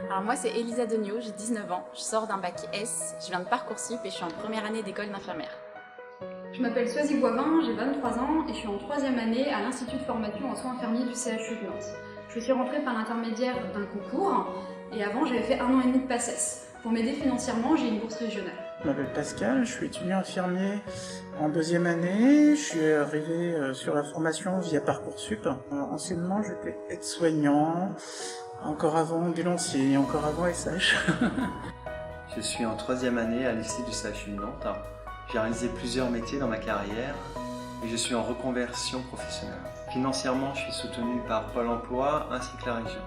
Alors moi c'est Elisa Degnaud, j'ai 19 ans, je sors d'un bac S, je viens de Parcoursup et je suis en première année d'école d'infirmière. Je m'appelle Soisy Boivin, j'ai 23 ans et je suis en 3e année à l'Institut de formation en soins infirmiers du CHU de Nantes. Je suis rentrée par l'intermédiaire d'un concours et avant j'avais fait 1 an et demi de PACES. Pour m'aider financièrement, j'ai une bourse régionale. Je m'appelle Pascal, je suis étudiant infirmier en 2e année. Je suis arrivé sur la formation via Parcoursup. Anciennement, j'étais aide-soignant, encore avant ambulancier, encore avant SH. Je suis en 3e année à l'IFSI du CHU de Nantes. J'ai réalisé plusieurs métiers dans ma carrière et je suis en reconversion professionnelle. Financièrement, je suis soutenu par Pôle emploi ainsi que la région.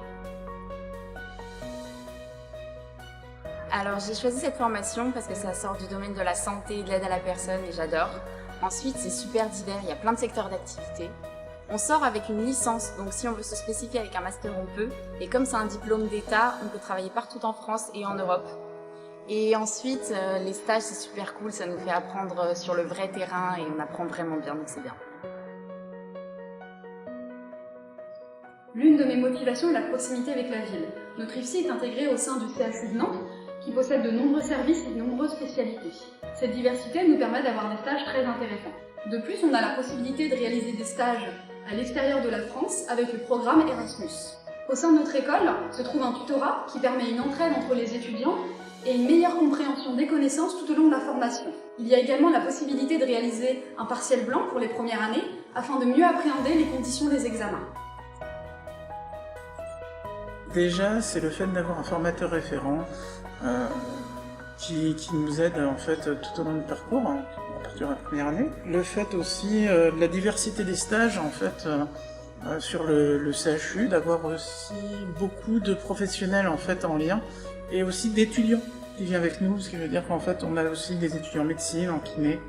Alors j'ai choisi cette formation parce que ça sort du domaine de la santé et de l'aide à la personne et j'adore. Ensuite c'est super divers, il y a plein de secteurs d'activité. On sort avec une licence, donc si on veut se spécifier avec un master on peut. Et comme c'est un diplôme d'État, on peut travailler partout en France et en Europe. Et ensuite les stages c'est super cool, ça nous fait apprendre sur le vrai terrain et on apprend vraiment bien, donc c'est bien. L'une de mes motivations est la proximité avec la ville. Notre IFSI est intégré au sein du CHU de Nantes, qui possède de nombreux services et de nombreuses spécialités. Cette diversité nous permet d'avoir des stages très intéressants. De plus, on a la possibilité de réaliser des stages à l'extérieur de la France avec le programme Erasmus. Au sein de notre école se trouve un tutorat qui permet une entraide entre les étudiants et une meilleure compréhension des connaissances tout au long de la formation. Il y a également la possibilité de réaliser un partiel blanc pour les premières années afin de mieux appréhender les conditions des examens. Déjà, c'est le fait d'avoir un formateur référent qui nous aide en fait tout au long du parcours, à partir de la première année. Le fait aussi de la diversité des stages en fait sur le CHU, d'avoir aussi beaucoup de professionnels en fait en lien et aussi d'étudiants qui viennent avec nous, ce qui veut dire qu'en fait on a aussi des étudiants en médecine, en kiné,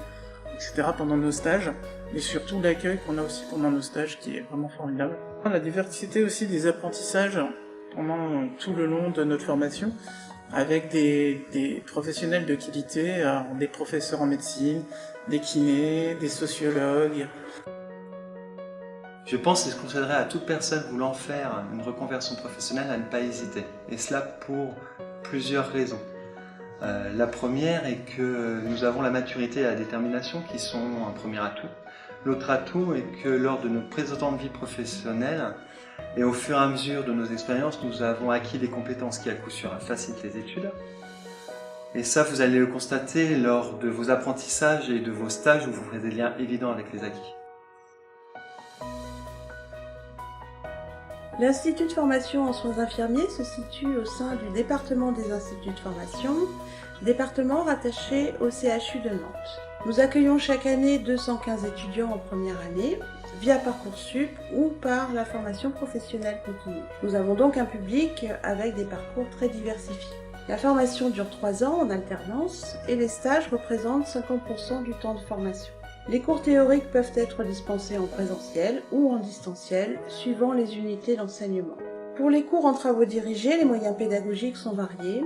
etc. pendant nos stages, et surtout l'accueil qu'on a aussi pendant nos stages qui est vraiment formidable. La diversité aussi des apprentissages pendant tout le long de notre formation, avec des professionnels de qualité, des professeurs en médecine, des kinés, des sociologues. Je pense et je conseillerais à toute personne voulant faire une reconversion professionnelle à ne pas hésiter. Et cela pour plusieurs raisons. La première est que nous avons la maturité et la détermination qui sont un premier atout. L'autre atout est que lors de notre précédente vie professionnelle et au fur et à mesure de nos expériences, nous avons acquis des compétences qui à coup sûr facilitent les études. Et ça, vous allez le constater lors de vos apprentissages et de vos stages où vous ferez des liens évidents avec les acquis. L'Institut de formation en soins infirmiers se situe au sein du département des instituts de formation, département rattaché au CHU de Nantes. Nous accueillons chaque année 215 étudiants en première année, via Parcoursup ou par la formation professionnelle continue. Nous avons donc un public avec des parcours très diversifiés. La formation dure 3 ans en alternance et les stages représentent 50% du temps de formation. Les cours théoriques peuvent être dispensés en présentiel ou en distanciel, suivant les unités d'enseignement. Pour les cours en travaux dirigés, les moyens pédagogiques sont variés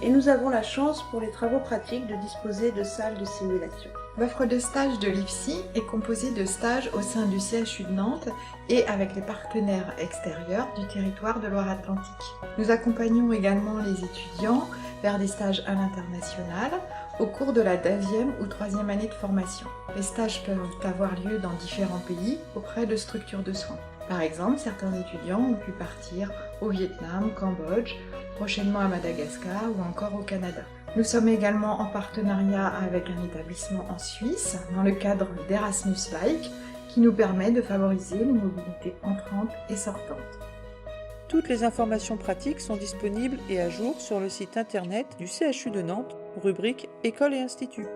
et nous avons la chance pour les travaux pratiques de disposer de salles de simulation. L'offre de stage de l'IFSI est composée de stages au sein du CHU de Nantes et avec les partenaires extérieurs du territoire de Loire-Atlantique. Nous accompagnons également les étudiants vers des stages à l'international au cours de la 9e ou 3e année de formation. Les stages peuvent avoir lieu dans différents pays auprès de structures de soins. Par exemple, certains étudiants ont pu partir au Vietnam, Cambodge, prochainement à Madagascar ou encore au Canada. Nous sommes également en partenariat avec un établissement en Suisse dans le cadre d'Erasmus Bike qui nous permet de favoriser les mobilités entrantes et sortantes. Toutes les informations pratiques sont disponibles et à jour sur le site internet du CHU de Nantes, rubrique École et Institut.